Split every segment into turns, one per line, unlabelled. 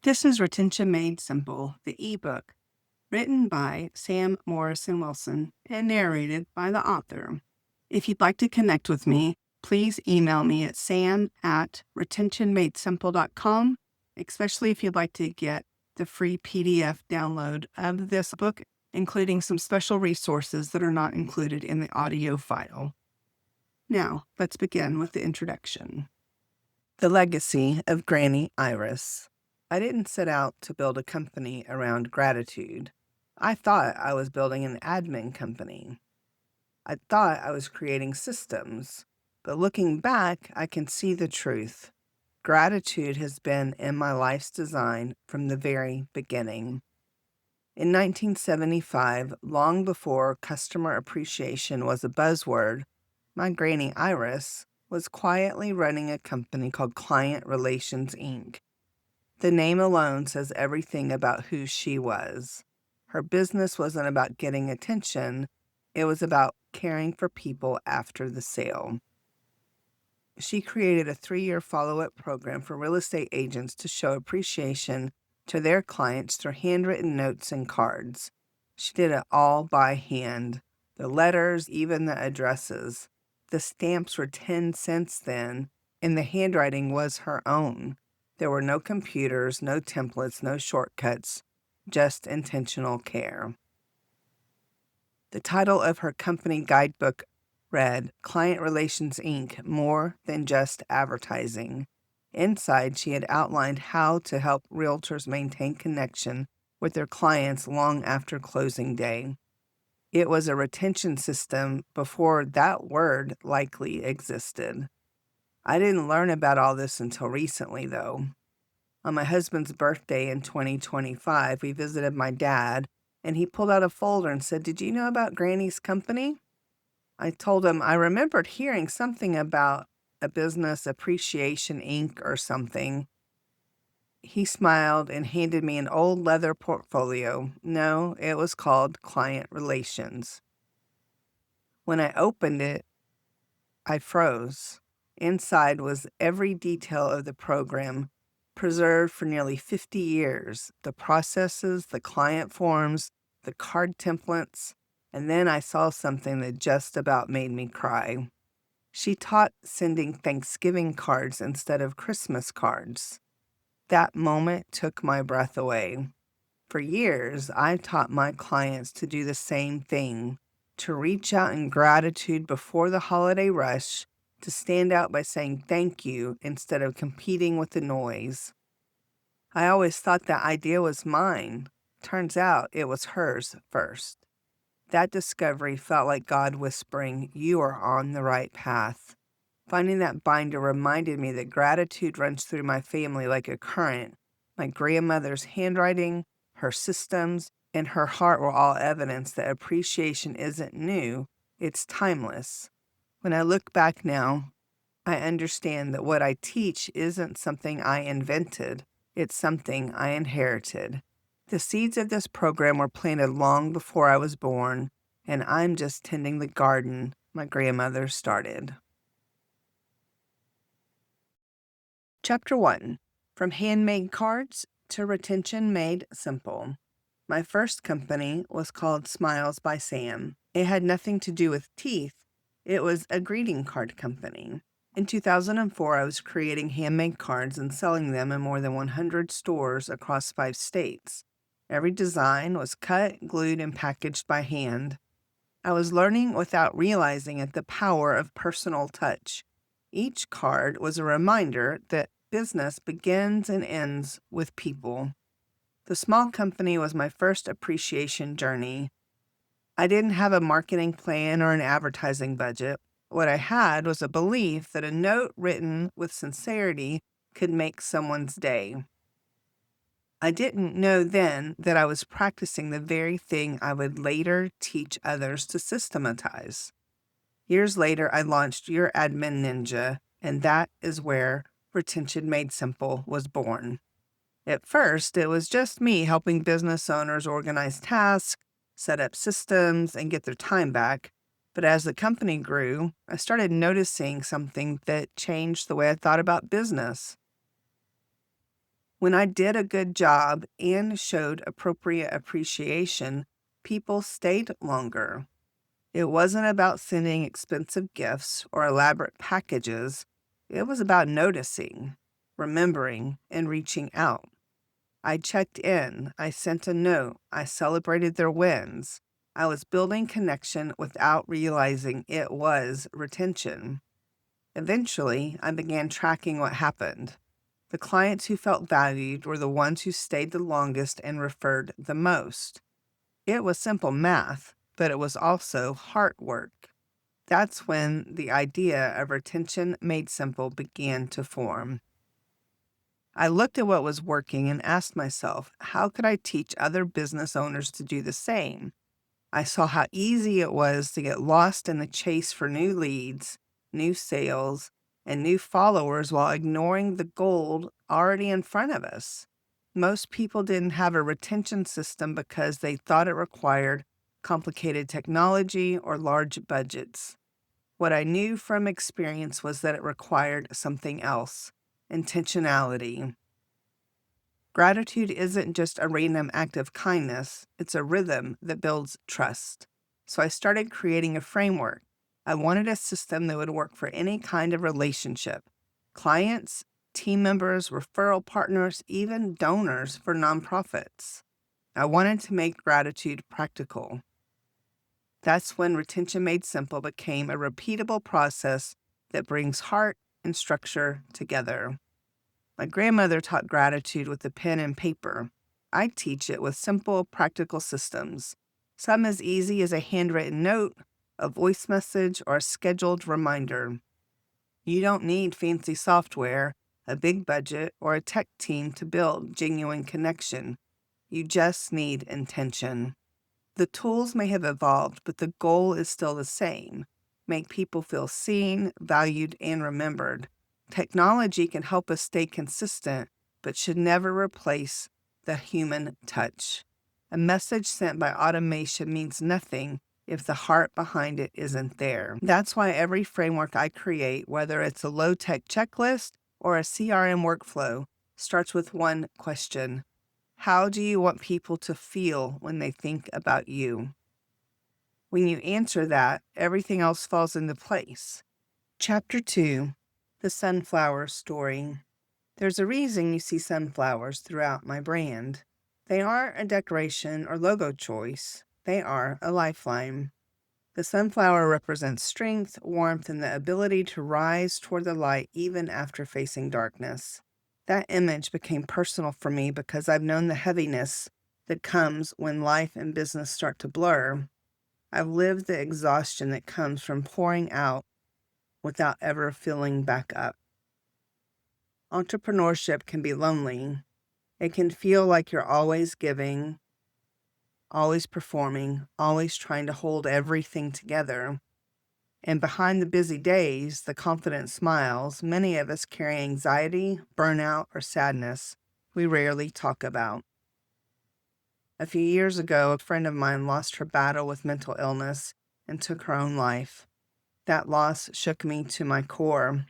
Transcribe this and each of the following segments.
This is Retention Made Simple, the ebook, written by Sam Morrison Wilson and narrated by the author. If you'd like to connect with me, please email me at sam@retentionmadesimple.com, especially if you'd like to get the free PDF download of this book, including some special resources that are not included in the audio file. Now, let's begin with the introduction. The Legacy of Granny Iris. I didn't set out to build a company around gratitude. I thought I was building an admin company. I thought I was creating systems. But looking back, I can see the truth. Gratitude has been in my life's design from the very beginning. In 1975, long before customer appreciation was a buzzword, my Granny Iris was quietly running a company called Client Relations, Inc. The name alone says everything about who she was. Her business wasn't about getting attention. It was about caring for people after the sale. She created a 3-year follow-up program for real estate agents to show appreciation to their clients through handwritten notes and cards. She did it all by hand. The letters, even the addresses. The stamps were 10 cents then, and the handwriting was her own. There were no computers, no templates, no shortcuts, just intentional care. The title of her company guidebook read, Client Relations, Inc., More Than Just Advertising. Inside, she had outlined how to help realtors maintain connection with their clients long after closing day. It was a retention system before that word likely existed. I didn't learn about all this until recently, though. On my husband's birthday in 2025, we visited my dad, and he pulled out a folder and said, "Did you know about Granny's company?" I told him I remembered hearing something about a business appreciation Inc. or something. He smiled and handed me an old leather portfolio. No, it was called Client Relations. When I opened it, I froze. Inside was every detail of the program, preserved for nearly 50 years, the processes, the client forms, the card templates, and then I saw something that just about made me cry. She taught sending Thanksgiving cards instead of Christmas cards. That moment took my breath away. For years, I taught my clients to do the same thing, to reach out in gratitude before the holiday rush, to stand out by saying thank you instead of competing with the noise. I always thought that idea was mine. Turns out it was hers first. That discovery felt like God whispering, "You are on the right path." Finding that binder reminded me that gratitude runs through my family like a current. My grandmother's handwriting, her systems, and her heart were all evidence that appreciation isn't new, it's timeless. When I look back now, I understand that what I teach isn't something I invented, it's something I inherited. The seeds of this program were planted long before I was born, and I'm just tending the garden my grandmother started. Chapter 1. From Handmade Cards to Retention Made Simple. My first company was called Smiles by Sam. It had nothing to do with teeth. It was a greeting card company. In 2004, I was creating handmade cards and selling them in more than 100 stores across 5 states. Every design was cut, glued, and packaged by hand. I was learning without realizing it the power of personal touch. Each card was a reminder that business begins and ends with people. The small company was my first appreciation journey. I didn't have a marketing plan or an advertising budget. What I had was a belief that a note written with sincerity could make someone's day. I didn't know then that I was practicing the very thing I would later teach others to systematize. Years later, I launched Your Admin Ninja, and that is where Retention Made Simple was born. At first, it was just me helping business owners organize tasks, set up systems, and get their time back. But as the company grew, I started noticing something that changed the way I thought about business. When I did a good job and showed appropriate appreciation, people stayed longer. It wasn't about sending expensive gifts or elaborate packages. It was about noticing, remembering, and reaching out. I checked in, I sent a note, I celebrated their wins. I was building connection without realizing it was retention. Eventually, I began tracking what happened. The clients who felt valued were the ones who stayed the longest and referred the most. It was simple math, but it was also heart work. That's when the idea of retention made simple began to form. I looked at what was working and asked myself, how could I teach other business owners to do the same? I saw how easy it was to get lost in the chase for new leads, new sales, and new followers while ignoring the gold already in front of us. Most people didn't have a retention system because they thought it required complicated technology or large budgets. What I knew from experience was that it required something else: intentionality. Gratitude isn't just a random act of kindness, it's a rhythm that builds trust. So I started creating a framework. I wanted a system that would work for any kind of relationship: clients, team members, referral partners, even donors for nonprofits. I wanted to make gratitude practical. That's when Retention Made Simple became a repeatable process that brings heart and structure together. My grandmother taught gratitude with a pen and paper. I teach it with simple, practical systems. Some as easy as a handwritten note, a voice message, or a scheduled reminder. You don't need fancy software, a big budget, or a tech team to build genuine connection. You just need intention. The tools may have evolved, but the goal is still the same: make people feel seen, valued, and remembered. Technology can help us stay consistent, but should never replace the human touch. A message sent by automation means nothing if the heart behind it isn't there. That's why every framework I create, whether it's a low-tech checklist or a CRM workflow, starts with one question: how do you want people to feel when they think about you? When you answer that, everything else falls into place. Chapter 2: The Sunflower Story. There's a reason you see sunflowers throughout my brand. They aren't a decoration or logo choice. They are a lifeline. The sunflower represents strength, warmth, and the ability to rise toward the light even after facing darkness. That image became personal for me because I've known the heaviness that comes when life and business start to blur. I've lived the exhaustion that comes from pouring out without ever filling back up. Entrepreneurship can be lonely. It can feel like you're always giving, always performing, always trying to hold everything together. And behind the busy days, the confident smiles, many of us carry anxiety, burnout, or sadness we rarely talk about. A few years ago, a friend of mine lost her battle with mental illness and took her own life. That loss shook me to my core.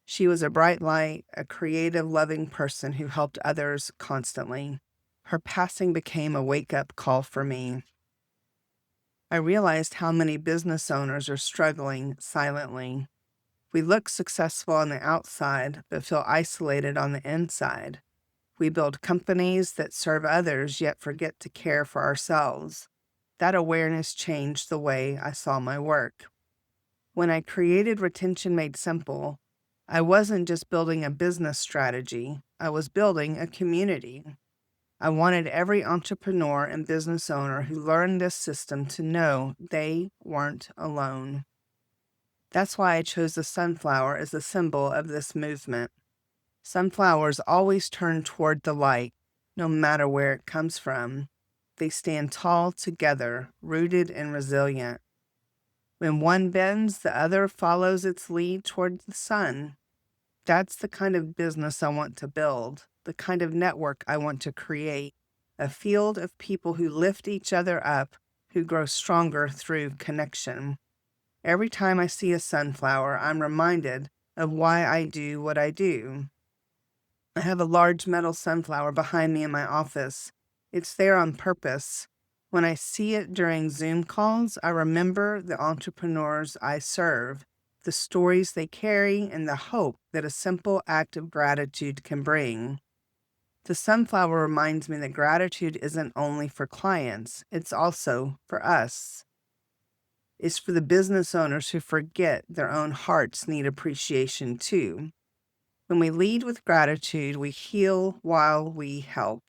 She was a bright light, a creative, loving person who helped others constantly. Her passing became a wake-up call for me. I realized how many business owners are struggling silently. We look successful on the outside, but feel isolated on the inside. We build companies that serve others, yet forget to care for ourselves. That awareness changed the way I saw my work. When I created Retention Made Simple, I wasn't just building a business strategy, I was building a community. I wanted every entrepreneur and business owner who learned this system to know they weren't alone. That's why I chose the sunflower as the symbol of this movement. Sunflowers always turn toward the light, no matter where it comes from. They stand tall together, rooted and resilient. When one bends, the other follows its lead toward the sun. That's the kind of business I want to build, the kind of network I want to create, a field of people who lift each other up, who grow stronger through connection. Every time I see a sunflower, I'm reminded of why I do what I do. I have a large metal sunflower behind me in my office. It's there on purpose. When I see it during Zoom calls, I remember the entrepreneurs I serve, the stories they carry, and the hope that a simple act of gratitude can bring. The sunflower reminds me that gratitude isn't only for clients, it's also for us. It's for the business owners who forget their own hearts need appreciation too. When we lead with gratitude, we heal while we help.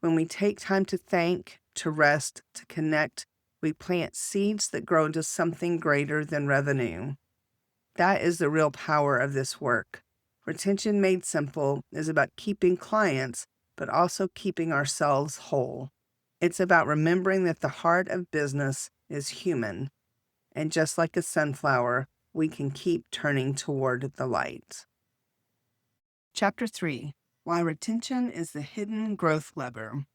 When we take time to thank, to rest, to connect, we plant seeds that grow into something greater than revenue. That is the real power of this work. Retention Made Simple is about keeping clients, but also keeping ourselves whole. It's about remembering that the heart of business is human, and just like a sunflower, we can keep turning toward the light. Chapter 3: Why Retention is the Hidden Growth Lever.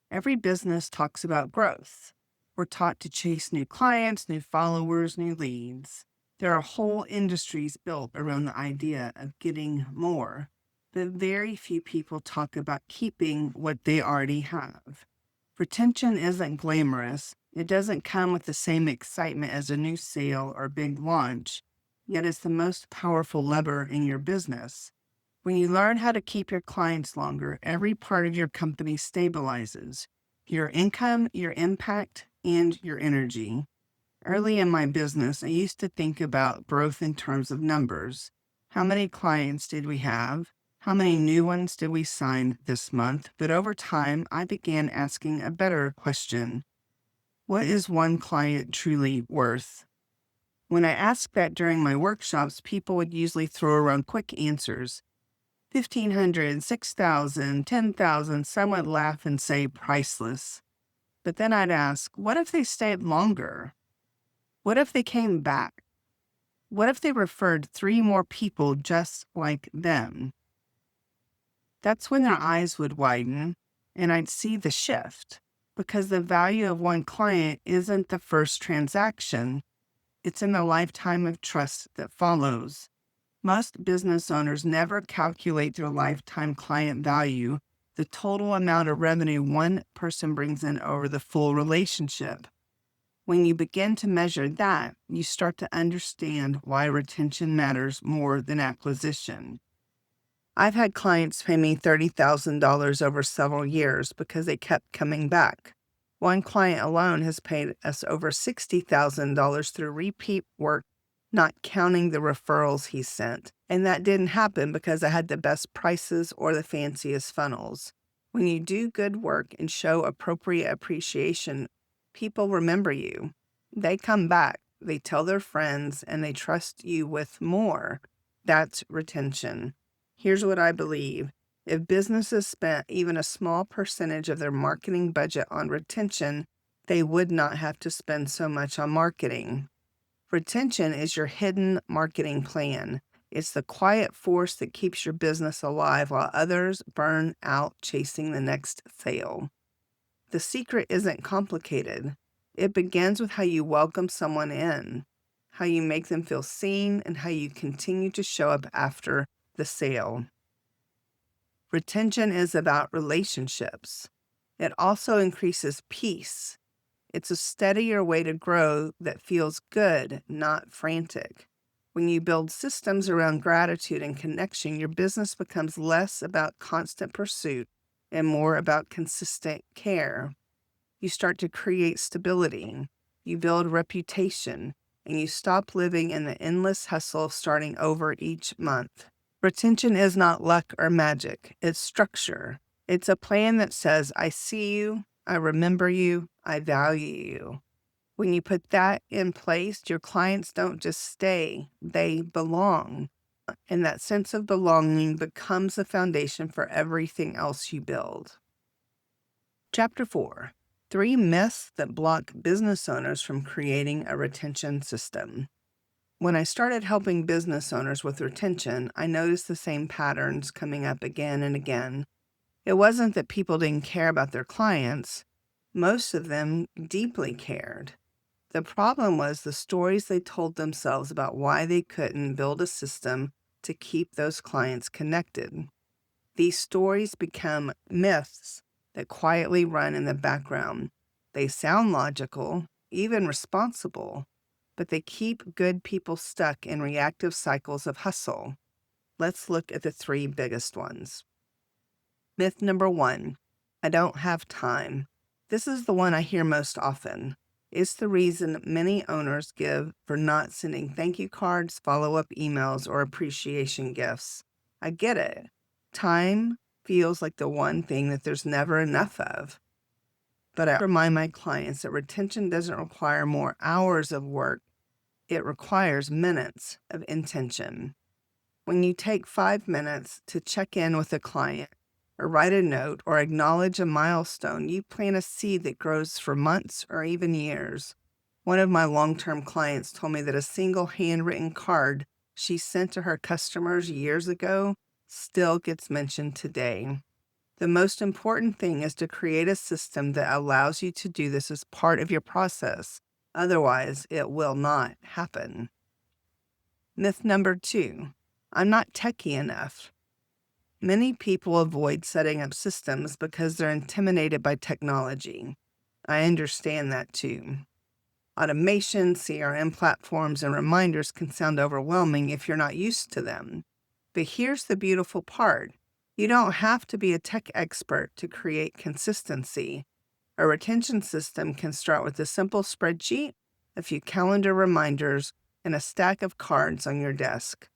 Every business talks about growth. We're taught to chase new clients, new followers, new leads. There are whole industries built around the idea of getting more, but very few people talk about keeping what they already have. Retention isn't glamorous. It doesn't come with the same excitement as a new sale or big launch, yet it's the most powerful lever in your business. When you learn how to keep your clients longer, every part of your company stabilizes: your income, your impact, and your energy. Early in my business, I used to think about growth in terms of numbers. How many clients did we have? How many new ones did we sign this month? But over time, I began asking a better question: what is one client truly worth? When I asked that during my workshops, people would usually throw around quick answers: 1,500, 6,000, 10,000. Some would laugh and say priceless. But then I'd ask, what if they stayed longer? What if they came back? What if they referred 3 more people just like them? That's when their eyes would widen and I'd see the shift, because the value of one client isn't the first transaction. It's in the lifetime of trust that follows. Most business owners never calculate their lifetime client value, the total amount of revenue one person brings in over the full relationship. When you begin to measure that, you start to understand why retention matters more than acquisition. I've had clients pay me $30,000 over several years because they kept coming back. One client alone has paid us over $60,000 through repeat work, not counting the referrals he sent. And that didn't happen because I had the best prices or the fanciest funnels. When you do good work and show appropriate appreciation, people remember you. They come back, they tell their friends, and they trust you with more. That's retention. Here's what I believe. If businesses spent even a small percentage of their marketing budget on retention, they would not have to spend so much on marketing. Retention is your hidden marketing plan. It's the quiet force that keeps your business alive while others burn out chasing the next sale. The secret isn't complicated. It begins with how you welcome someone in, how you make them feel seen, and how you continue to show up after the sale. Retention is about relationships. It also increases peace. It's a steadier way to grow that feels good, not frantic. When you build systems around gratitude and connection, your business becomes less about constant pursuit and more about consistent care. You start to create stability. You build reputation, and you stop living in the endless hustle of starting over each month. Retention is not luck or magic. It's structure. It's a plan that says, I see you, I remember you, I value you. When you put that in place, your clients don't just stay, they belong. And that sense of belonging becomes the foundation for everything else you build. Chapter 4: 3 myths that block business owners from creating a retention system. When I started helping business owners with retention, I noticed the same patterns coming up again and again. It wasn't that people didn't care about their clients. Most of them deeply cared. The problem was the stories they told themselves about why they couldn't build a system to keep those clients connected. These stories become myths that quietly run in the background. They sound logical, even responsible, but they keep good people stuck in reactive cycles of hustle. Let's look at the three biggest ones. Myth number one, I don't have time. This is the one I hear most often. It's the reason many owners give for not sending thank you cards, follow-up emails, or appreciation gifts. I get it. Time feels like the one thing that there's never enough of. But I remind my clients that retention doesn't require more hours of work. It requires minutes of intention. When you take 5 minutes to check in with a client, or write a note, or acknowledge a milestone, you plant a seed that grows for months or even years. One of my long-term clients told me that a single handwritten card she sent to her customers years ago still gets mentioned today. The most important thing is to create a system that allows you to do this as part of your process. Otherwise, it will not happen. Myth number two, I'm not techie enough. Many people avoid setting up systems because they're intimidated by technology. I understand that too. Automation, CRM platforms, and reminders can sound overwhelming if you're not used to them. But here's the beautiful part. You don't have to be a tech expert to create consistency. A retention system can start with a simple spreadsheet, a few calendar reminders, and a stack of cards on your desk.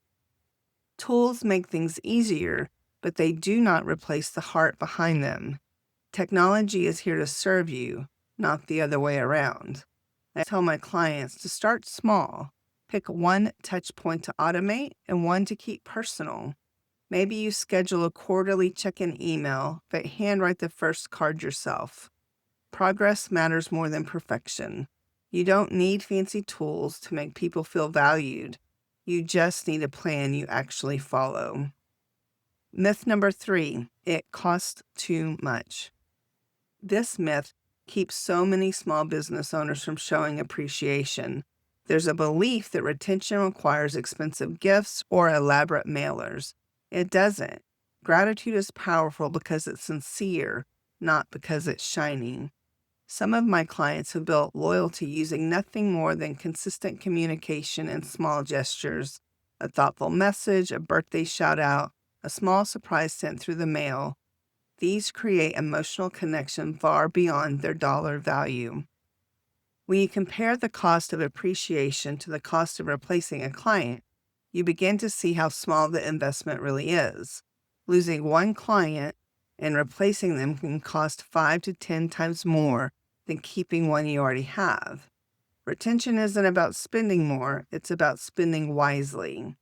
Tools make things easier, but they do not replace the heart behind them. Technology is here to serve you, not the other way around. I tell my clients to start small. Pick one touch point to automate and one to keep personal. Maybe you schedule a quarterly check-in email, but handwrite the first card yourself. Progress matters more than perfection. You don't need fancy tools to make people feel valued. You just need a plan you actually follow. Myth number three, it costs too much. This myth keeps so many small business owners from showing appreciation. There's a belief that retention requires expensive gifts or elaborate mailers. It doesn't. Gratitude is powerful because it's sincere, not because it's shiny. Some of my clients have built loyalty using nothing more than consistent communication and small gestures. A thoughtful message, a birthday shout out, a small surprise sent through the mail. These create emotional connection far beyond their dollar value. When you compare the cost of appreciation to the cost of replacing a client, you begin to see how small the investment really is. Losing one client and replacing them can cost 5 to 10 times more than keeping one you already have. Retention isn't about spending more, it's about spending wisely.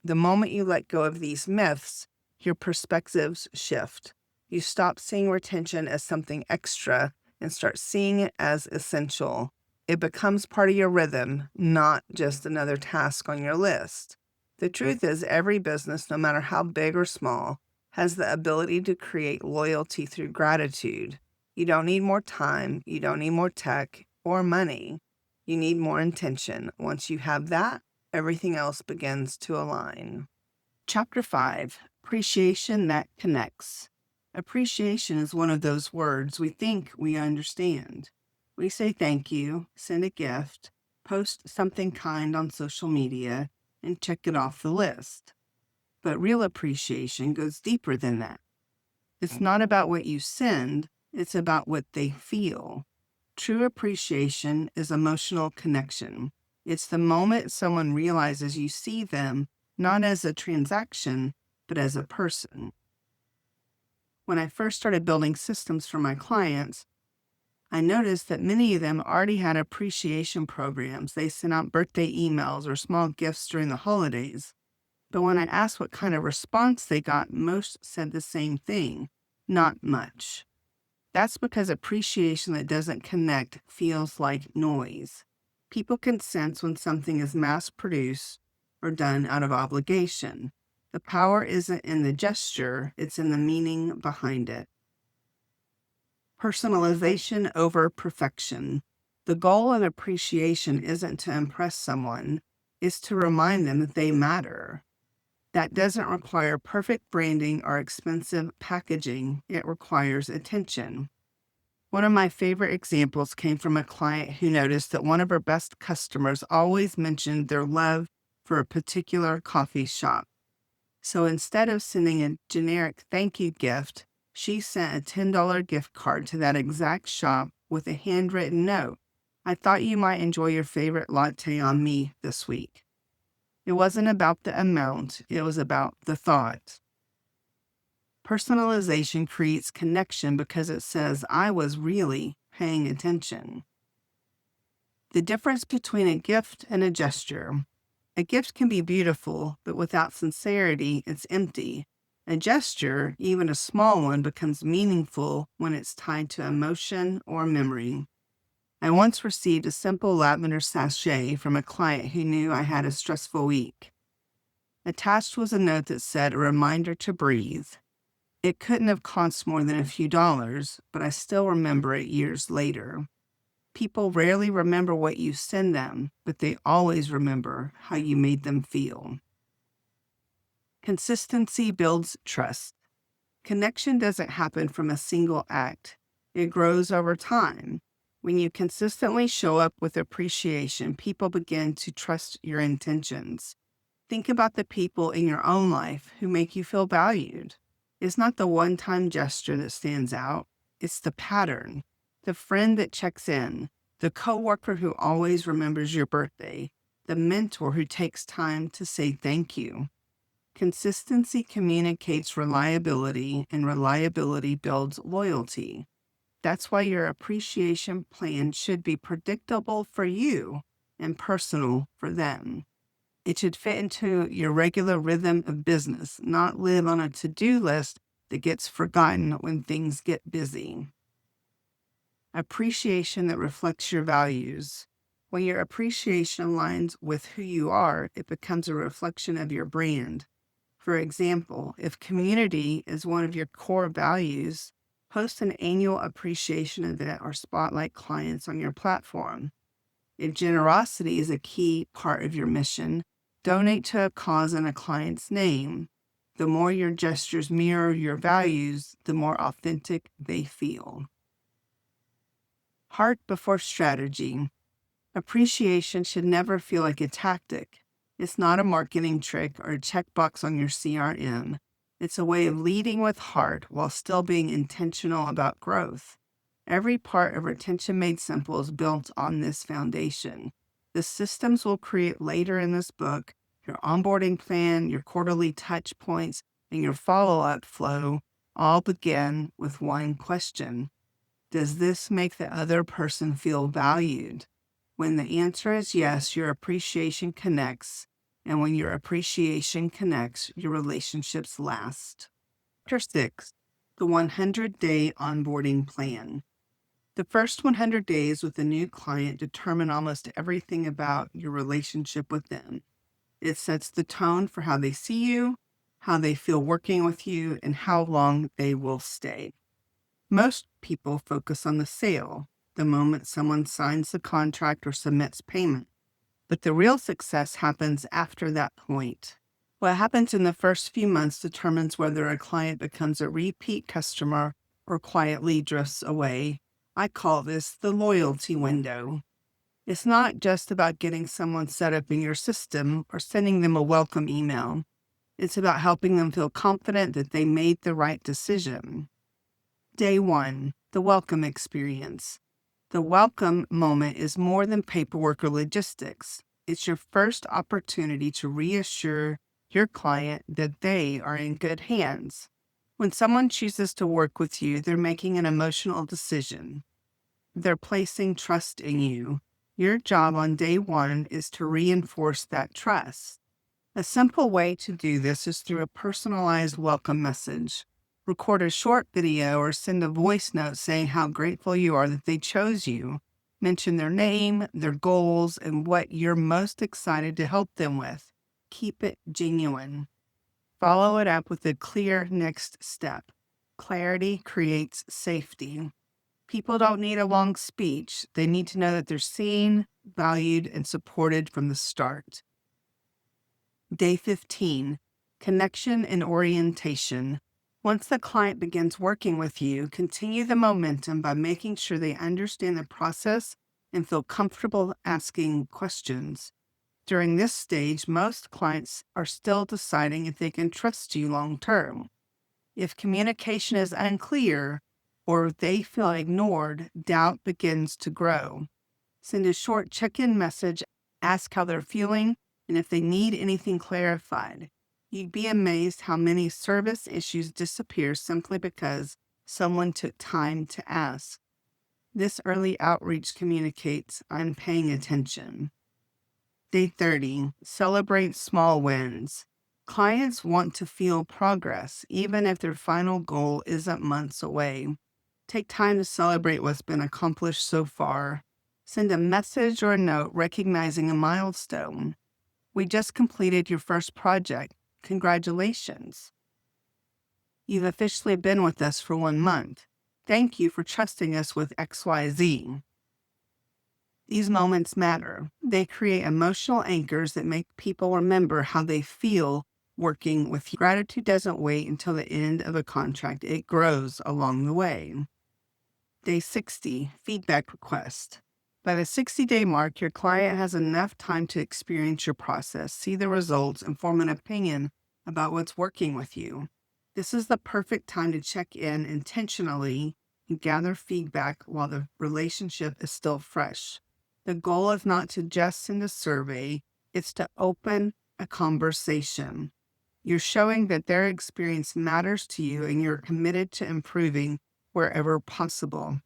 The moment you let go of these myths, your perspectives shift. You stop seeing retention as something extra and start seeing it as essential. It becomes part of your rhythm, not just another task on your list. The truth is, every business, no matter how big or small, has the ability to create loyalty through gratitude. You don't need more time, you don't need more tech or money. You need more intention. Once you have that, everything else begins to align. Chapter 5, Appreciation That Connects. Appreciation is one of those words we think we understand. We say thank you, send a gift, post something kind on social media, and check it off the list. But real appreciation goes deeper than that. It's not about what you send, it's about what they feel. True appreciation is emotional connection. It's the moment someone realizes you see them not as a transaction, but as a person. When I first started building systems for my clients, I noticed that many of them already had appreciation programs. They sent out birthday emails or small gifts during the holidays. But when I asked what kind of response they got, most said the same thing, not much. That's because appreciation that doesn't connect feels like noise. People can sense when something is mass-produced or done out of obligation. The power isn't in the gesture, it's in the meaning behind it. Personalization over perfection. The goal of appreciation isn't to impress someone, it's to remind them that they matter. That doesn't require perfect branding or expensive packaging. It requires attention. One of my favorite examples came from a client who noticed that one of her best customers always mentioned their love for a particular coffee shop. So instead of sending a generic thank you gift, she sent a $10 gift card to that exact shop with a handwritten note. I thought you might enjoy your favorite latte on me this week. It wasn't about the amount, it was about the thought. Personalization creates connection because it says, I was really paying attention. The difference between a gift and a gesture. A gift can be beautiful, but without sincerity, it's empty. A gesture, even a small one, becomes meaningful when it's tied to emotion or memory. I once received a simple lavender sachet from a client who knew I had a stressful week. Attached was a note that said, a reminder to breathe. It couldn't have cost more than a few dollars, but I still remember it years later. People rarely remember what you send them, but they always remember how you made them feel. Consistency builds trust. Connection doesn't happen from a single act. It grows over time. When you consistently show up with appreciation, people begin to trust your intentions. Think about the people in your own life who make you feel valued. It's not the one-time gesture that stands out. It's the pattern. The friend that checks in, the coworker who always remembers your birthday, the mentor who takes time to say thank you. Consistency communicates reliability, and reliability builds loyalty. That's why your appreciation plan should be predictable for you and personal for them. It should fit into your regular rhythm of business, not live on a to-do list that gets forgotten when things get busy. Appreciation that reflects your values. When your appreciation aligns with who you are, it becomes a reflection of your brand. For example, if community is one of your core values, host an annual appreciation event or spotlight clients on your platform. If generosity is a key part of your mission, donate to a cause in a client's name. The more your gestures mirror your values, the more authentic they feel. Heart before strategy. Appreciation should never feel like a tactic. It's not a marketing trick or a checkbox on your CRM. It's a way of leading with heart while still being intentional about growth. Every part of Retention Made Simple is built on this foundation. The systems we'll create later in this book, your onboarding plan, your quarterly touch points, and your follow-up flow, all begin with one question. Does this make the other person feel valued? When the answer is yes, your appreciation connects. And when your appreciation connects, your relationships last. Chapter 6, the 100-day onboarding plan. The first 100 days with a new client determine almost everything about your relationship with them. It sets the tone for how they see you, how they feel working with you, and how long they will stay. Most people focus on the sale, the moment someone signs the contract or submits payment. But the real success happens after that point. What happens in the first few months determines whether a client becomes a repeat customer or quietly drifts away. I call this the loyalty window. It's not just about getting someone set up in your system or sending them a welcome email. It's about helping them feel confident that they made the right decision. Day 1, the welcome experience. The welcome moment is more than paperwork or logistics. It's your first opportunity to reassure your client that they are in good hands. When someone chooses to work with you, they're making an emotional decision. They're placing trust in you. Your job on day 1 is to reinforce that trust. A simple way to do this is through a personalized welcome message. Record a short video or send a voice note saying how grateful you are that they chose you. Mention their name, their goals, and what you're most excited to help them with. Keep it genuine. Follow it up with a clear next step. Clarity creates safety. People don't need a long speech. They need to know that they're seen, valued, and supported from the start. Day 15, Connection and orientation. Once the client begins working with you, continue the momentum by making sure they understand the process and feel comfortable asking questions. During this stage, most clients are still deciding if they can trust you long term. If communication is unclear or they feel ignored, doubt begins to grow. Send a short check-in message, ask how they're feeling, and if they need anything clarified. You'd be amazed how many service issues disappear simply because someone took time to ask. This early outreach communicates, I'm paying attention. Day 30, celebrate small wins. Clients want to feel progress, even if their final goal isn't months away. Take time to celebrate what's been accomplished so far. Send a message or a note recognizing a milestone. We just completed your first project. Congratulations. You've officially been with us for 1 month. Thank you for trusting us with XYZ. These moments matter. They create emotional anchors that make people remember how they feel working with you. Gratitude doesn't wait until the end of a contract. It grows along the way. Day 60, feedback request. By the 60-day mark, your client has enough time to experience your process, see the results, and form an opinion about what's working with you. This is the perfect time to check in intentionally and gather feedback while the relationship is still fresh. The goal is not to just send a survey, it's to open a conversation. You're showing that their experience matters to you and you're committed to improving wherever possible.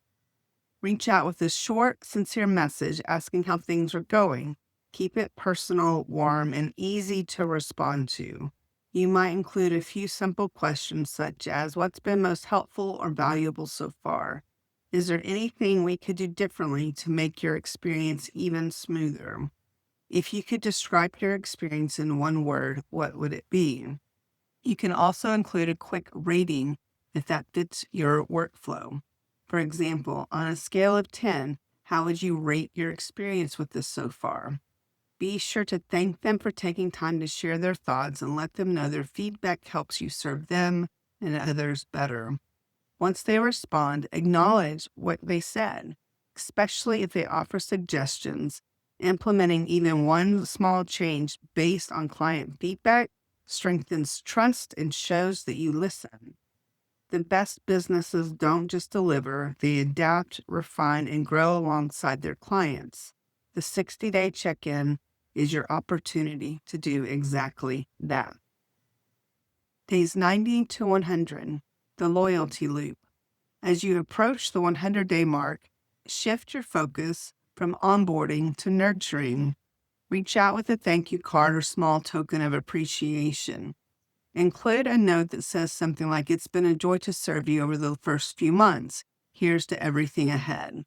Reach out with a short, sincere message asking how things are going. Keep it personal, warm, and easy to respond to. You might include a few simple questions such as, what's been most helpful or valuable so far? Is there anything we could do differently to make your experience even smoother? If you could describe your experience in one word, what would it be? You can also include a quick rating if that fits your workflow. For example, on a scale of 10, how would you rate your experience with this so far? Be sure to thank them for taking time to share their thoughts and let them know their feedback helps you serve them and others better. Once they respond, acknowledge what they said, especially if they offer suggestions. Implementing even one small change based on client feedback strengthens trust and shows that you listen. The best businesses don't just deliver, they adapt, refine, and grow alongside their clients. The 60-day check-in is your opportunity to do exactly that. Days 90 to 100, the loyalty loop. As you approach the 100-day mark, shift your focus from onboarding to nurturing. Reach out with a thank you card or small token of appreciation. Include a note that says something like, it's been a joy to serve you over the first few months. Here's to everything ahead.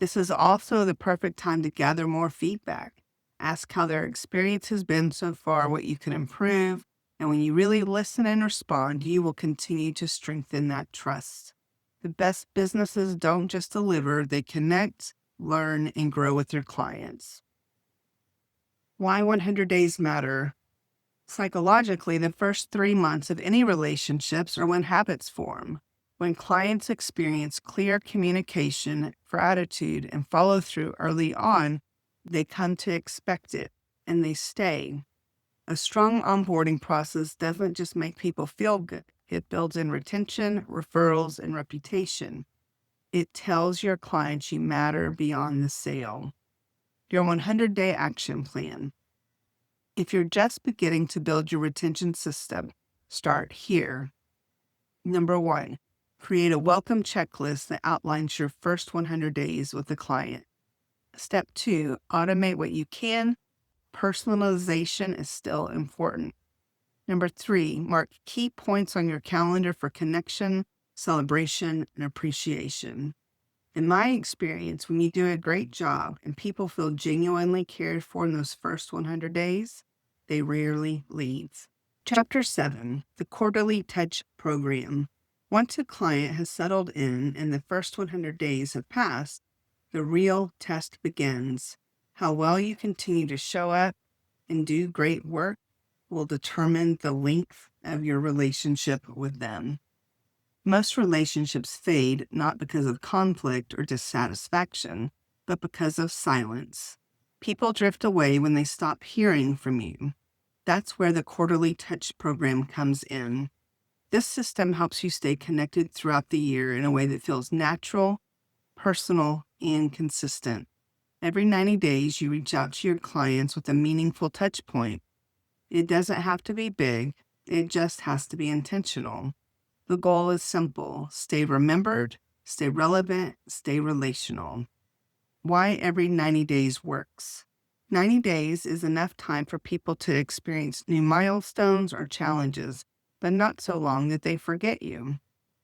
This is also the perfect time to gather more feedback. Ask how their experience has been so far, what you can improve, and when you really listen and respond, you will continue to strengthen that trust. The best businesses don't just deliver, they connect, learn, and grow with their clients. Why 100 days matter? Psychologically, the first 3 months of any relationships are when habits form. When clients experience clear communication, gratitude, and follow through early on, they come to expect it and they stay. A strong onboarding process doesn't just make people feel good. It builds in retention, referrals, and reputation. It tells your clients you matter beyond the sale. Your 100-day action plan. If you're just beginning to build your retention system, start here. Number 1, create a welcome checklist that outlines your first 100 days with the client. Step 2, automate what you can. Personalization is still important. Number 3, mark key points on your calendar for connection, celebration, and appreciation. In my experience, when you do a great job and people feel genuinely cared for in those first 100 days, they rarely leave. Chapter 7, the Quarterly Touch Program. Once a client has settled in and the first 100 days have passed, the real test begins. How well you continue to show up and do great work will determine the length of your relationship with them. Most relationships fade not because of conflict or dissatisfaction, but because of silence. People drift away when they stop hearing from you. That's where the quarterly touch program comes in. This system helps you stay connected throughout the year in a way that feels natural, personal, and consistent. Every 90 days, you reach out to your clients with a meaningful touch point. It doesn't have to be big, it just has to be intentional. The goal is simple: stay remembered, stay relevant, stay relational. Why every 90 days works. 90 days is enough time for people to experience new milestones or challenges, but not so long that they forget you.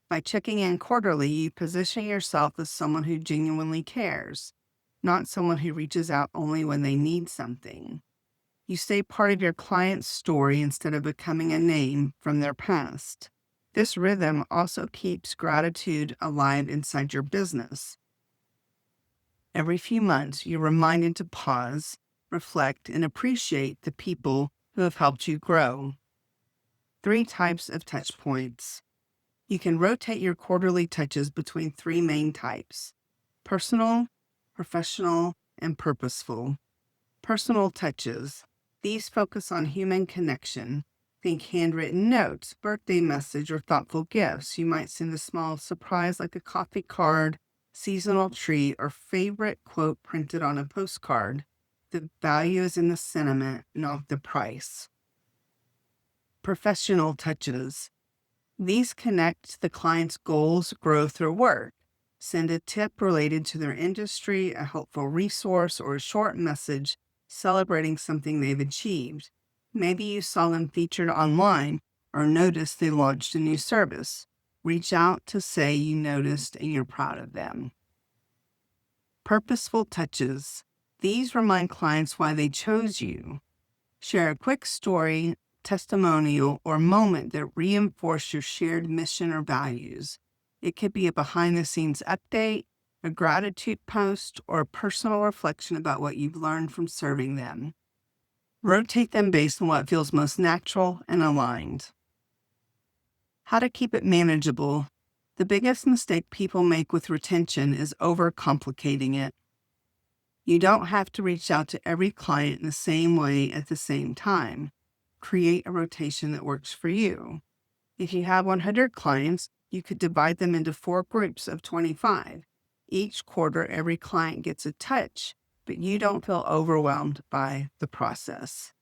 By checking in quarterly, you position yourself as someone who genuinely cares, not someone who reaches out only when they need something. You stay part of your client's story instead of becoming a name from their past. This rhythm also keeps gratitude alive inside your business. Every few months, you're reminded to pause, reflect, and appreciate the people who have helped you grow. 3 types of touch points. You can rotate your quarterly touches between 3 main types: personal, professional, and purposeful. Personal touches. These focus on human connection. Think handwritten notes, birthday message, or thoughtful gifts. You might send a small surprise like a coffee card, seasonal treat, or favorite quote printed on a postcard. The value is in the sentiment, not the price. Professional touches. These connect the client's goals, growth, or work. Send a tip related to their industry, a helpful resource, or a short message celebrating something they've achieved. Maybe you saw them featured online or noticed they launched a new service. Reach out to say you noticed and you're proud of them. Purposeful touches. These remind clients why they chose you. Share a quick story, testimonial, or moment that reinforce your shared mission or values. It could be a behind-the-scenes update, a gratitude post, or a personal reflection about what you've learned from serving them. Rotate them based on what feels most natural and aligned. How to keep it manageable. The biggest mistake people make with retention is overcomplicating it. You don't have to reach out to every client in the same way at the same time. Create a rotation that works for you. If you have 100 clients, you could divide them into 4 groups of 25. Each quarter, every client gets a touch, but you don't feel overwhelmed by the process.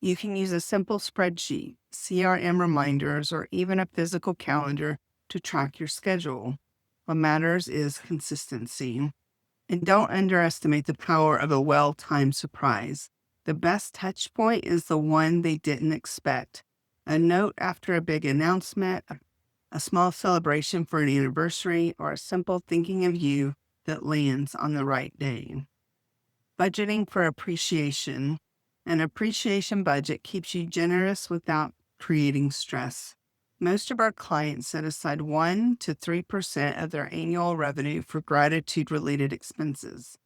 You can use a simple spreadsheet, CRM reminders, or even a physical calendar to track your schedule. What matters is consistency. And don't underestimate the power of a well-timed surprise. The best touch point is the one they didn't expect. A note after a big announcement, a small celebration for an anniversary, or a simple thinking of you that lands on the right day. Budgeting for appreciation. An appreciation budget keeps you generous without creating stress. Most of our clients set aside 1 to 3% of their annual revenue for gratitude-related expenses.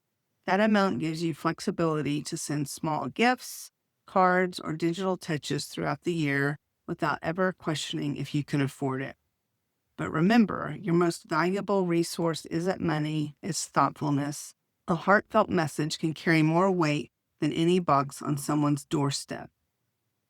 That amount gives you flexibility to send small gifts, cards, or digital touches throughout the year without ever questioning if you can afford it. But remember, your most valuable resource isn't money, it's thoughtfulness. A heartfelt message can carry more weight than any box on someone's doorstep.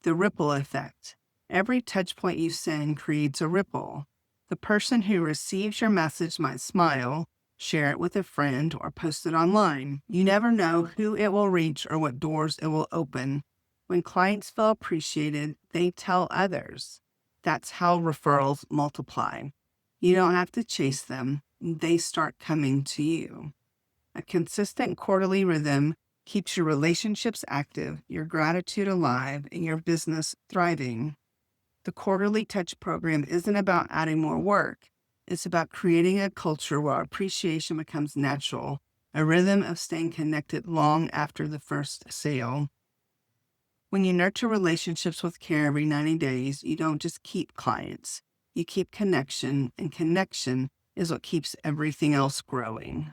The ripple effect. Every touch point you send creates a ripple. The person who receives your message might smile, share it with a friend, or post it online. You never know who it will reach or what doors it will open. When clients feel appreciated, they tell others. That's how referrals multiply. You don't have to chase them. They start coming to you. A consistent quarterly rhythm keeps your relationships active, your gratitude alive, and your business thriving. The Quarterly Touch program isn't about adding more work. It's about creating a culture where appreciation becomes natural, a rhythm of staying connected long after the first sale. When you nurture relationships with care every 90 days, you don't just keep clients. You keep connection, and connection is what keeps everything else growing.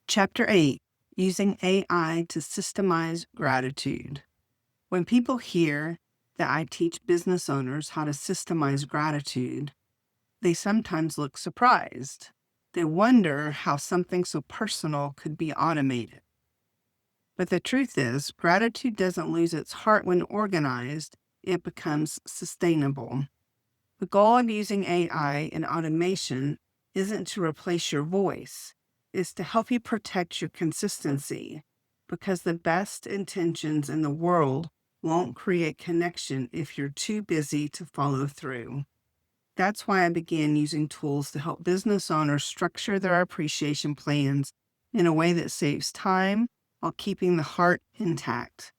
Chapter 8. Using AI to Systemize Gratitude. When people hear that I teach business owners how to systemize gratitude, they sometimes look surprised. They wonder how something so personal could be automated. But the truth is, gratitude doesn't lose its heart when organized, it becomes sustainable. The goal of using AI and automation isn't to replace your voice, it's to help you protect your consistency, because the best intentions in the world won't create connection if you're too busy to follow through. That's why I began using tools to help business owners structure their appreciation plans in a way that saves time while keeping the heart intact.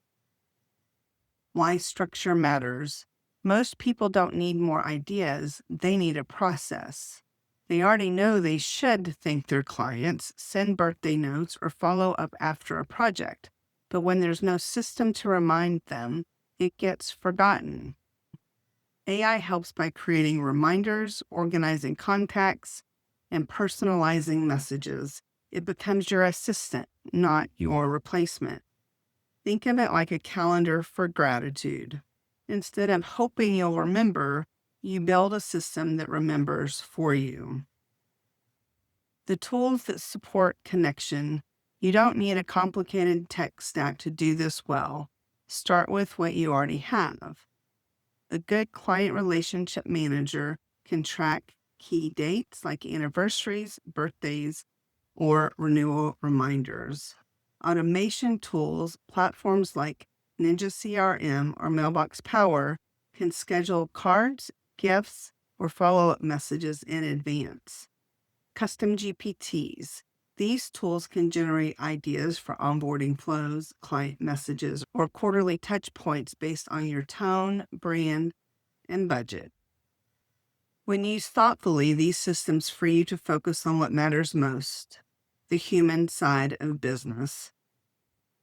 Why structure matters. Most people don't need more ideas, they need a process. They already know they should thank their clients, send birthday notes, or follow up after a project. But when there's no system to remind them, it gets forgotten. AI helps by creating reminders, organizing contacts, and personalizing messages. It becomes your assistant, not your replacement. Think of it like a calendar for gratitude. Instead of hoping you'll remember, you build a system that remembers for you. The tools that support connection. You don't need a complicated tech stack to do this well. Start with what you already have. A good client relationship manager can track key dates like anniversaries, birthdays, or renewal reminders. Automation tools, platforms like Ninja CRM or Mailbox Power, can schedule cards, gifts, or follow-up messages in advance. Custom GPTs. These tools can generate ideas for onboarding flows, client messages, or quarterly touch points based on your tone, brand, and budget. When used thoughtfully, these systems free you to focus on what matters most, the human side of business.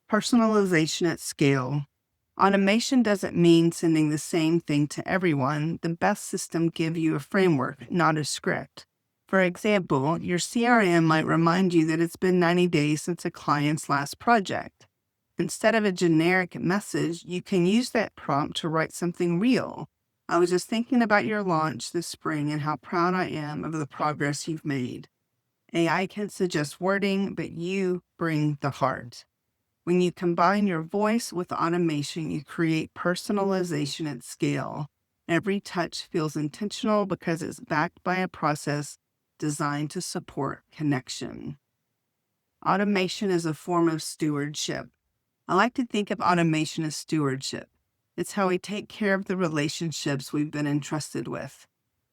Personalization at scale. Automation doesn't mean sending the same thing to everyone. The best system gives you a framework, not a script. For example, your CRM might remind you that it's been 90 days since a client's last project. Instead of a generic message, you can use that prompt to write something real. I was just thinking about your launch this spring and how proud I am of the progress you've made. AI can suggest wording, but you bring the heart. When you combine your voice with automation, you create personalization at scale. Every touch feels intentional because it's backed by a process designed to support connection. Automation is a form of stewardship. I like to think of automation as stewardship. It's how we take care of the relationships we've been entrusted with.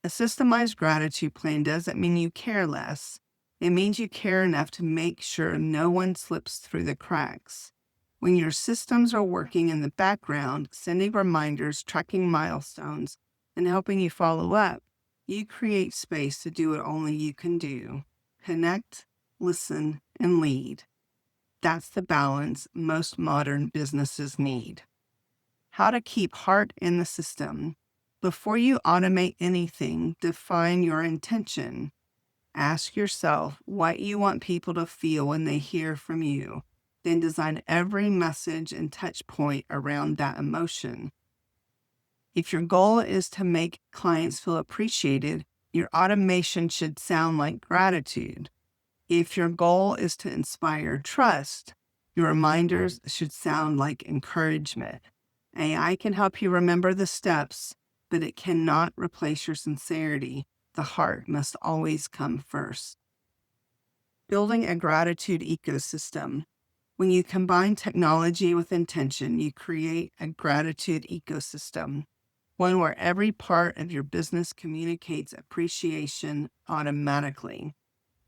A systemized gratitude plan doesn't mean you care less. It means you care enough to make sure no one slips through the cracks. When your systems are working in the background, sending reminders, tracking milestones, and helping you follow up, you create space to do what only you can do. Connect, listen, and lead. That's the balance most modern businesses need. How to keep heart in the system. Before you automate anything, define your intention. Ask yourself what you want people to feel when they hear from you. Then design every message and touch point around that emotion. If your goal is to make clients feel appreciated, your automation should sound like gratitude. If your goal is to inspire trust, your reminders should sound like encouragement. AI can help you remember the steps, but it cannot replace your sincerity. The heart must always come first. Building a gratitude ecosystem. When you combine technology with intention, you create a gratitude ecosystem, one where every part of your business communicates appreciation automatically.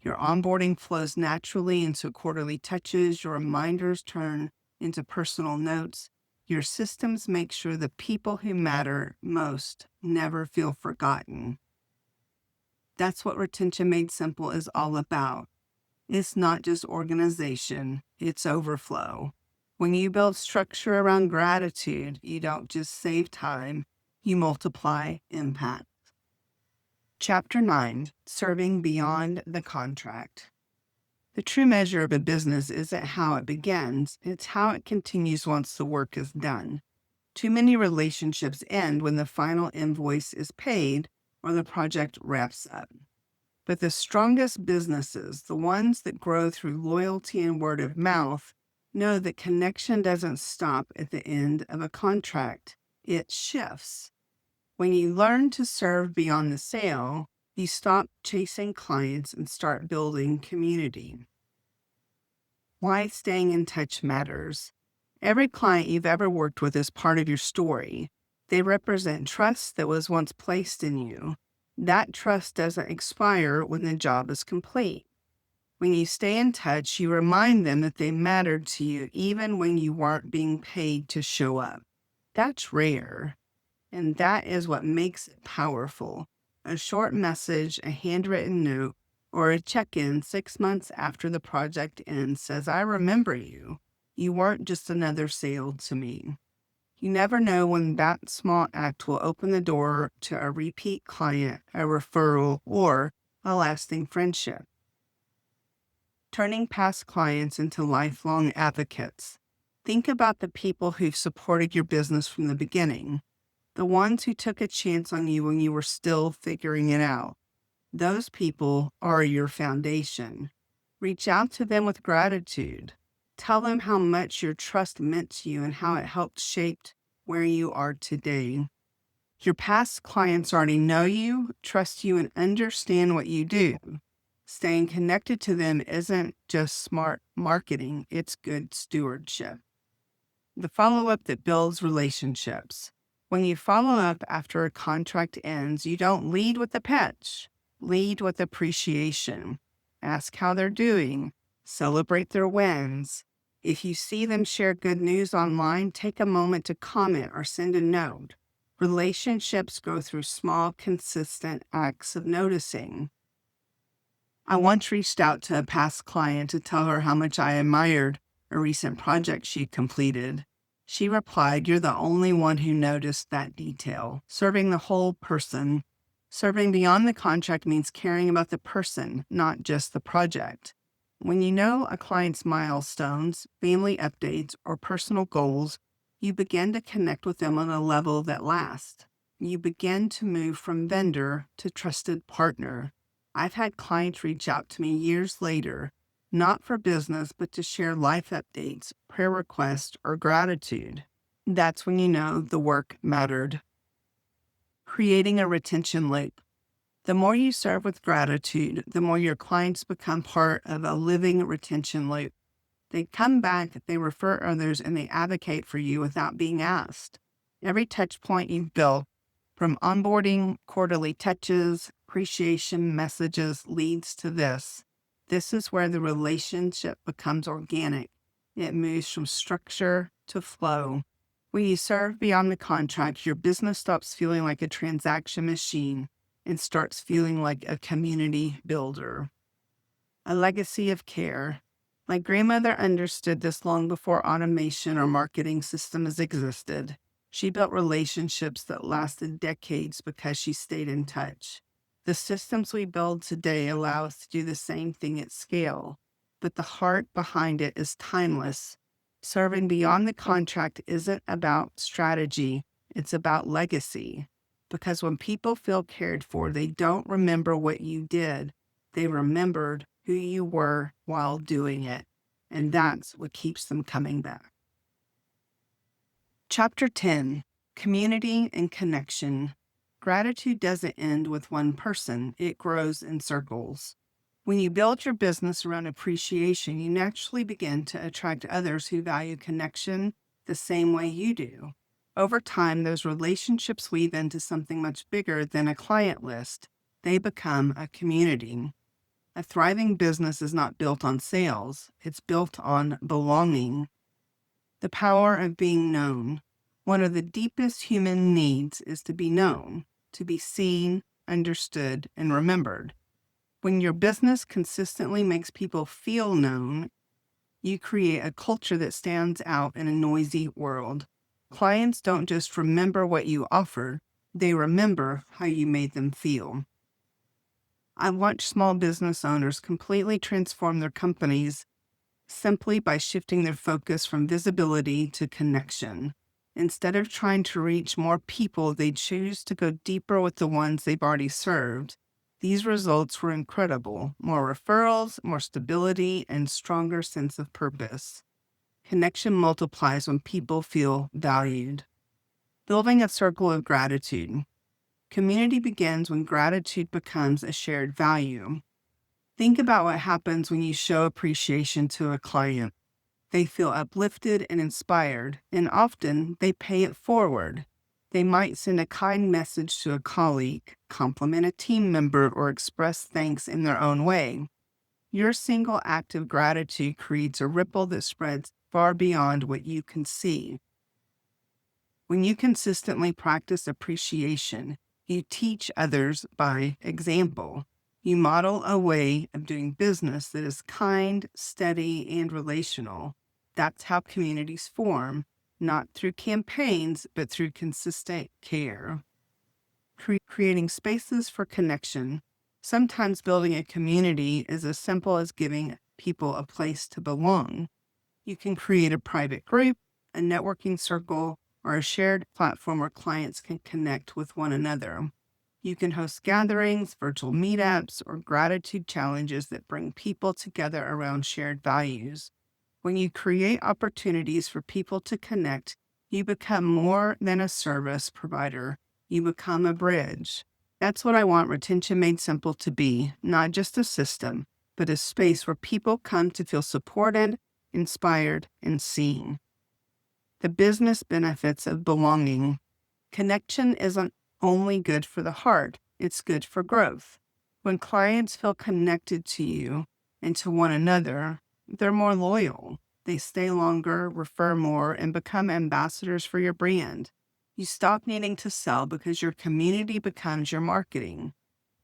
Your onboarding flows naturally into quarterly touches, your reminders turn into personal notes. Your systems make sure the people who matter most never feel forgotten. That's what Retention Made Simple is all about. It's not just organization, it's overflow. When you build structure around gratitude, you don't just save time, you multiply impact. Chapter 9, Serving Beyond the Contract. The true measure of a business isn't how it begins, it's how it continues once the work is done. Too many relationships end when the final invoice is paid or the project wraps up. But the strongest businesses, the ones that grow through loyalty and word of mouth, know that connection doesn't stop at the end of a contract. It shifts. When you learn to serve beyond the sale, you stop chasing clients and start building community. Why staying in touch matters. Every client you've ever worked with is part of your story. They represent trust that was once placed in you. That trust doesn't expire when the job is complete. When you stay in touch, you remind them that they mattered to you even when you weren't being paid to show up. That's rare, and that is what makes it powerful. A short message, a handwritten note, or a check-in 6 months after the project ends says, "I remember you. You weren't just another sale to me." You never know when that small act will open the door to a repeat client, a referral, or a lasting friendship. Turning past clients into lifelong advocates. Think about the people who've supported your business from the beginning, the ones who took a chance on you when you were still figuring it out. Those people are your foundation. Reach out to them with gratitude. Tell them how much your trust meant to you and how it helped shape where you are today. Your past clients already know you, trust you, and understand what you do. Staying connected to them isn't just smart marketing, it's good stewardship. The follow-up that builds relationships. When you follow up after a contract ends, you don't lead with a pitch. Lead with appreciation. Ask how they're doing. Celebrate their wins. If you see them share good news online, take a moment to comment or send a note. Relationships go through small, consistent acts of noticing. I once reached out to a past client to tell her how much I admired a recent project she'd completed. She replied, "You're the only one who noticed that detail." Serving the whole person. Serving beyond the contract means caring about the person, not just the project. When you know a client's milestones, family updates, or personal goals, you begin to connect with them on a level that lasts. You begin to move from vendor to trusted partner. I've had clients reach out to me years later, not for business, but to share life updates, prayer requests, or gratitude. That's when you know the work mattered. Creating a retention loop. The more you serve with gratitude, the more your clients become part of a living retention loop. They come back, they refer others, and they advocate for you without being asked. Every touch point you've built, from onboarding, quarterly touches, appreciation messages, leads to this. This is where the relationship becomes organic. It moves from structure to flow. When you serve beyond the contract, your business stops feeling like a transaction machine and starts feeling like a community builder. A legacy of care. My grandmother understood this long before automation or marketing systems existed. She built relationships that lasted decades because she stayed in touch. The systems we build today allow us to do the same thing at scale, but the heart behind it is timeless. Serving beyond the contract isn't about strategy, it's about legacy. Because when people feel cared for, they don't remember what you did, they remembered who you were while doing it. And that's what keeps them coming back. Chapter 10, Community and Connection. Gratitude doesn't end with one person, it grows in circles. When you build your business around appreciation, you naturally begin to attract others who value connection the same way you do. Over time, those relationships weave into something much bigger than a client list. They become a community. A thriving business is not built on sales, it's built on belonging. The power of being known. One of the deepest human needs is to be known, to be seen, understood, and remembered. When your business consistently makes people feel known, you create a culture that stands out in a noisy world. Clients don't just remember what you offer, they remember how you made them feel. I've watched small business owners completely transform their companies simply by shifting their focus from visibility to connection. Instead of trying to reach more people, they choose to go deeper with the ones they've already served. These results were incredible. More referrals, more stability, and stronger sense of purpose. Connection multiplies when people feel valued. Building a circle of gratitude. Community begins when gratitude becomes a shared value. Think about what happens when you show appreciation to a client. They feel uplifted and inspired, and often they pay it forward. They might send a kind message to a colleague, compliment a team member, or express thanks in their own way. Your single act of gratitude creates a ripple that spreads far beyond what you can see. When you consistently practice appreciation, you teach others by example. You model a way of doing business that is kind, steady, and relational. That's how communities form, not through campaigns, but through consistent care. Creating spaces for connection. Sometimes building a community is as simple as giving people a place to belong. You can create a private group, a networking circle, or a shared platform where clients can connect with one another. You can host gatherings, virtual meetups, or gratitude challenges that bring people together around shared values. When you create opportunities for people to connect, you become more than a service provider. You become a bridge. That's what I want Retention Made Simple to be, not just a system, but a space where people come to feel supported, inspired, and seen. The business benefits of belonging. Connection isn't only good for the heart, it's good for growth. When clients feel connected to you and to one another, they're more loyal. They stay longer, refer more, and become ambassadors for your brand. You stop needing to sell because your community becomes your marketing.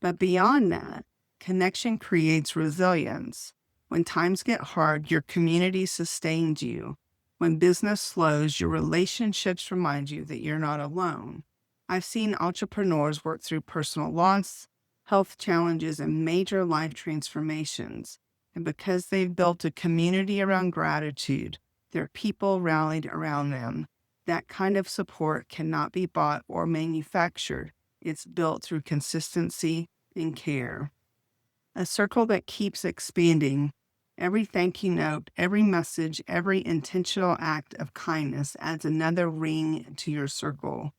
But beyond that, connection creates resilience. When times get hard, your community sustains you. When business slows, your relationships remind you that you're not alone. I've seen entrepreneurs work through personal loss, health challenges, and major life transformations. And because they've built a community around gratitude, their people rallied around them. That kind of support cannot be bought or manufactured. It's built through consistency and care. A circle that keeps expanding. Every thank you note, every message, every intentional act of kindness adds another ring to your circle.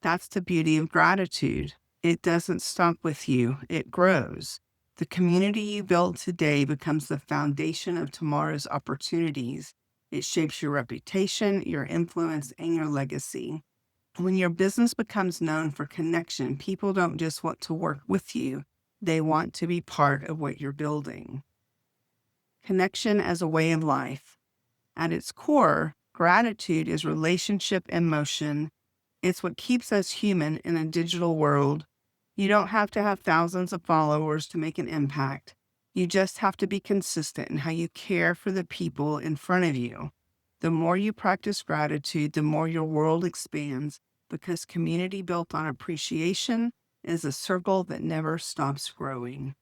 That's the beauty of gratitude. It doesn't stop with you, it grows. The community you build today becomes the foundation of tomorrow's opportunities. It shapes your reputation, your influence, and your legacy. When your business becomes known for connection, people don't just want to work with you, they want to be part of what you're building. Connection as a way of life. At its core, gratitude is relationship in motion. It's what keeps us human in a digital world. You don't have to have thousands of followers to make an impact. You just have to be consistent in how you care for the people in front of you. The more you practice gratitude, the more your world expands, because community built on appreciation is a circle that never stops growing.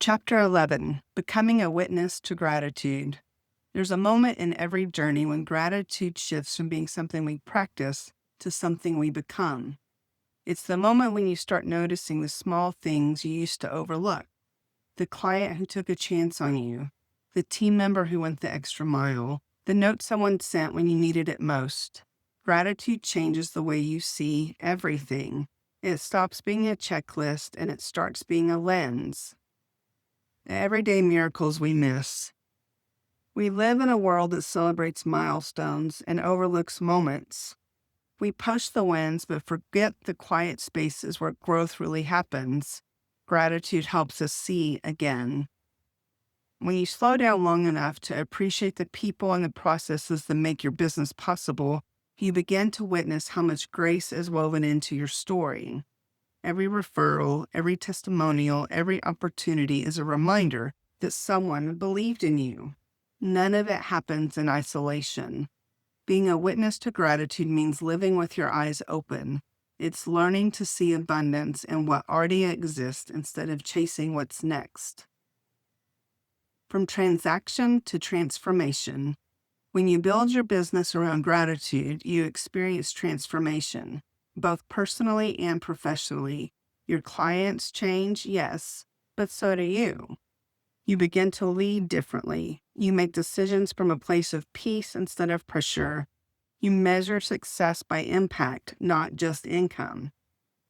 Chapter 11, Becoming a Witness to Gratitude. There's a moment in every journey when gratitude shifts from being something we practice to something we become. It's the moment when you start noticing the small things you used to overlook. The client who took a chance on you, the team member who went the extra mile, the note someone sent when you needed it most. Gratitude changes the way you see everything. It stops being a checklist and it starts being a lens. The everyday miracles we miss. We live in a world that celebrates milestones and overlooks moments. We push the wins but forget the quiet spaces where growth really happens. Gratitude helps us see again. When you slow down long enough to appreciate the people and the processes that make your business possible, you begin to witness how much grace is woven into your story. Every referral, every testimonial, every opportunity is a reminder that someone believed in you. None of it happens in isolation. Being a witness to gratitude means living with your eyes open. It's learning to see abundance in what already exists instead of chasing what's next. From transaction to transformation. When you build your business around gratitude, you experience transformation, both personally and professionally. Your clients change, yes, but so do you. You begin to lead differently. You make decisions from a place of peace instead of pressure. You measure success by impact, not just income.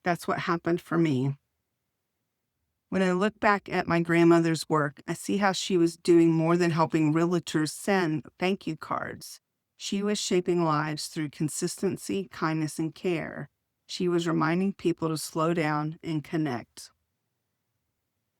That's what happened for me. When I look back at my grandmother's work, I see how she was doing more than helping realtors send thank you cards. She was shaping lives through consistency, kindness, and care. She was reminding people to slow down and connect.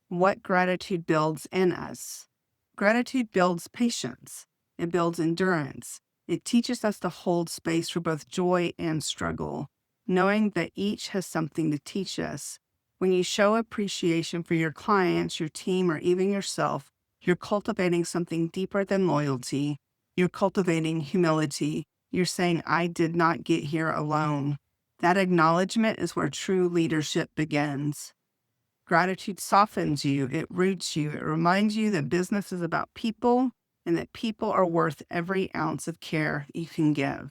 What gratitude builds in us? Gratitude builds patience. It builds endurance. It teaches us to hold space for both joy and struggle, knowing that each has something to teach us. When you show appreciation for your clients, your team, or even yourself, you're cultivating something deeper than loyalty. You're cultivating humility. You're saying, I did not get here alone. That acknowledgement is where true leadership begins. Gratitude softens you, it roots you, it reminds you that business is about people and that people are worth every ounce of care you can give.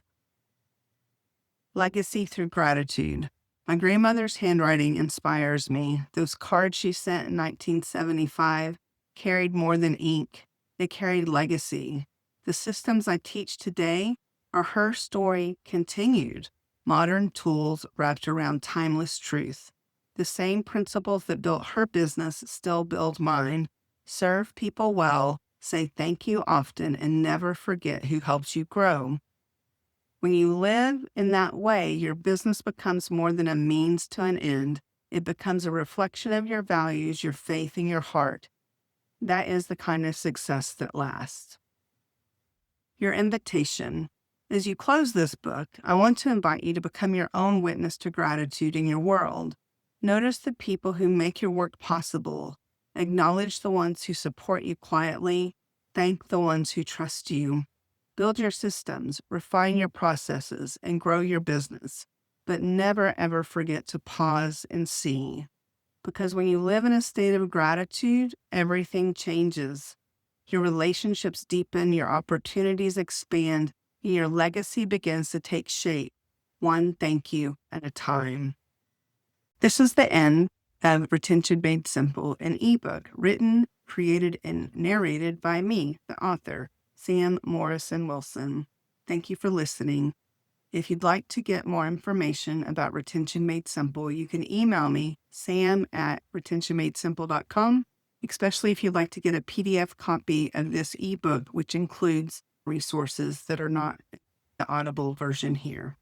Legacy through gratitude. My grandmother's handwriting inspires me. Those cards she sent in 1975 carried more than ink, they carried legacy. The systems I teach today are her story continued, modern tools wrapped around timeless truth. The same principles that built her business still build mine. Serve people well, say thank you often, and never forget who helps you grow. When you live in that way, your business becomes more than a means to an end. It becomes a reflection of your values, your faith, and your heart. That is the kind of success that lasts. Your invitation. As you close this book, I want to invite you to become your own witness to gratitude in your world. Notice the people who make your work possible. Acknowledge the ones who support you quietly. Thank the ones who trust you. Build your systems, refine your processes, and grow your business. But never, ever forget to pause and see. Because when you live in a state of gratitude, everything changes. Your relationships deepen, your opportunities expand, and your legacy begins to take shape, one thank you at a time. This is the end of Retention Made Simple, an ebook written, created, and narrated by me, the author, Sam Morrison Wilson. Thank you for listening. If you'd like to get more information about Retention Made Simple, you can email me, sam@retentionmadesimple.com, especially if you'd like to get a PDF copy of this ebook, which includes resources that are not the Audible version here.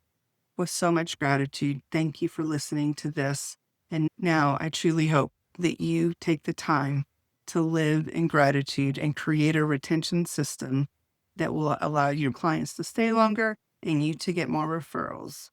With so much gratitude, thank you for listening to this. And now I truly hope that you take the time to live in gratitude and create a retention system that will allow your clients to stay longer and you to get more referrals.